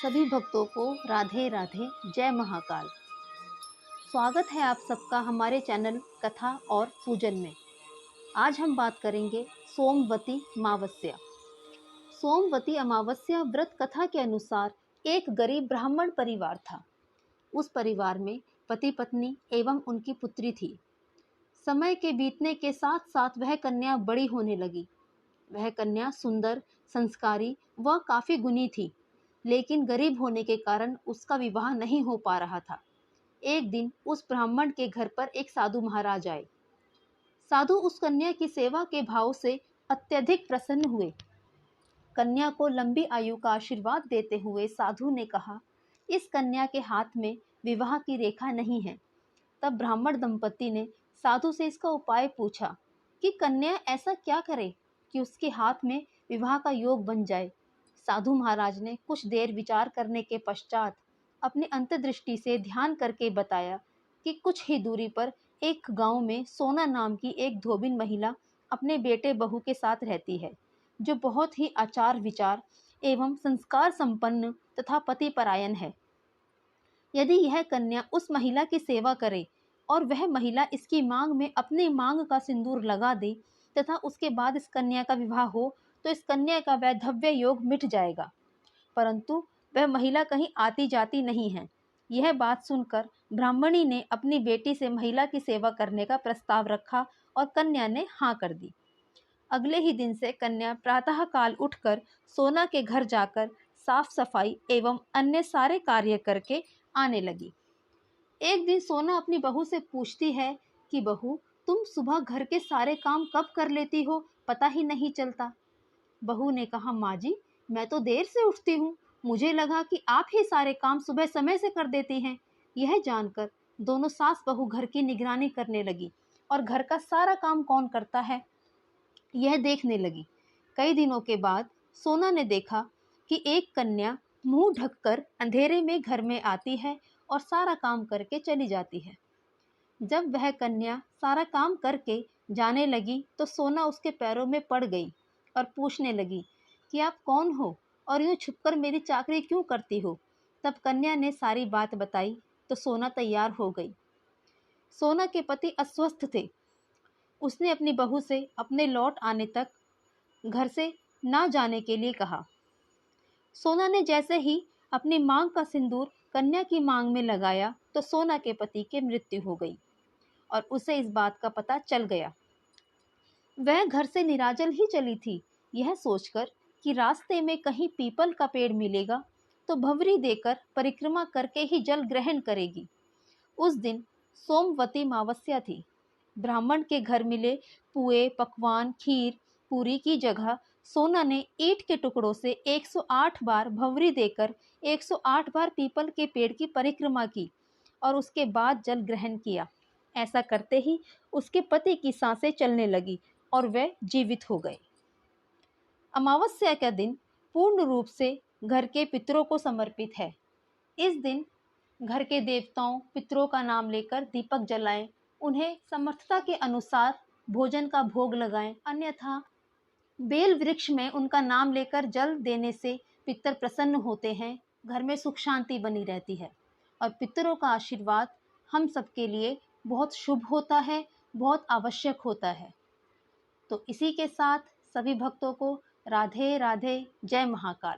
सभी भक्तों को राधे राधे, जय महाकाल। स्वागत है आप सबका हमारे चैनल कथा और पूजन में। आज हम बात करेंगे सोमवती अमावस्या। सोमवती अमावस्या व्रत कथा के अनुसार एक गरीब ब्राह्मण परिवार था। उस परिवार में पति पत्नी एवं उनकी पुत्री थी। समय के बीतने के साथ साथ वह कन्या बड़ी होने लगी। वह कन्या सुंदर, संस्कारी व काफी गुणी थी, लेकिन गरीब होने के कारण उसका विवाह नहीं हो पा रहा था। एक दिन उस ब्राह्मण के घर पर एक साधु महाराज आए। साधु उस कन्या की सेवा के भाव से अत्यधिक प्रसन्न हुए। कन्या को लंबी आयु का आशीर्वाद देते हुए साधु ने कहा, इस कन्या के हाथ में विवाह की रेखा नहीं है। तब ब्राह्मण दंपति ने साधु से इसका उपाय पूछा कि कन्या ऐसा क्या करे कि उसके हाथ में विवाह का योग बन जाए। साधु महाराज ने कुछ देर विचार करने के पश्चात अपनी अंतर्दृष्टि से ध्यान करके बताया कि कुछ ही दूरी पर एक गांव में सोना नाम की एक धोबिन महिला अपने बेटे बहू के साथ रहती है, जो बहुत ही आचार विचार एवं संस्कार संपन्न तथा पतिपरायण है। यदि यह कन्या उस महिला की सेवा करे और वह महिला इसकी मांग में अपनी मांग का सिंदूर लगा दे तथा उसके बाद इस कन्या का विवाह हो, तो इस कन्या का वैधव्य योग मिट जाएगा। परंतु वह महिला कहीं आती जाती नहीं है। यह बात सुनकर ब्राह्मणी ने अपनी बेटी से महिला की सेवा करने का प्रस्ताव रखा और कन्या ने हाँ कर दी। अगले ही दिन से कन्या प्रातः काल उठकर सोना के घर जाकर साफ सफाई एवं अन्य सारे कार्य करके आने लगी। एक दिन सोना अपनी बहू से पूछती है कि बहू, तुम सुबह घर के सारे काम कब कर लेती हो, पता ही नहीं चलता। बहू ने कहा, माँ जी, मैं तो देर से उठती हूँ, मुझे लगा कि आप ही सारे काम सुबह समय से कर देती हैं। यह जानकर दोनों सास बहू घर की निगरानी करने लगी और घर का सारा काम कौन करता है यह देखने लगी। कई दिनों के बाद सोना ने देखा कि एक कन्या मुंह ढककर अंधेरे में घर में आती है और सारा काम करके चली जाती है। जब वह कन्या सारा काम करके जाने लगी तो सोना उसके पैरों में पड़ गई और पूछने लगी कि आप कौन हो और यूं छुपकर मेरी चाकरी क्यों करती हो। तब कन्या ने सारी बात बताई तो सोना तैयार हो गई। सोना के पति अस्वस्थ थे। उसने अपनी बहू से अपने लौट आने तक घर से ना जाने के लिए कहा। सोना ने जैसे ही अपनी मांग का सिंदूर कन्या की मांग में लगाया तो सोना के पति की मृत्यु हो गई और उसे इस बात का पता चल गया। वह घर से निराजल ही चली थी, यह सोचकर कि रास्ते में कहीं पीपल का पेड़ मिलेगा तो भंवरी देकर परिक्रमा करके ही जल ग्रहण करेगी। उस दिन सोमवती अमावस्या थी। ब्राह्मण के घर मिले पुए, पकवान, खीर, पूरी की जगह सोना ने ईंट के टुकड़ों से 108 बार भंवरी देकर 108 बार पीपल के पेड़ की परिक्रमा की और उसके बाद जल ग्रहण किया। ऐसा करते ही उसके पति की सांसें चलने लगी और वे जीवित हो गए। अमावस्या का दिन पूर्ण रूप से घर के पितरों को समर्पित है। इस दिन घर के देवताओं, पितरों का नाम लेकर दीपक जलाएं, उन्हें समर्थता के अनुसार भोजन का भोग लगाएं, अन्यथा बेल वृक्ष में उनका नाम लेकर जल देने से पितर प्रसन्न होते हैं, घर में सुख शांति बनी रहती है और पितरों का आशीर्वाद हम सबके लिए बहुत शुभ होता है, बहुत आवश्यक होता है। तो इसी के साथ सभी भक्तों को राधे राधे, जय महाकाल।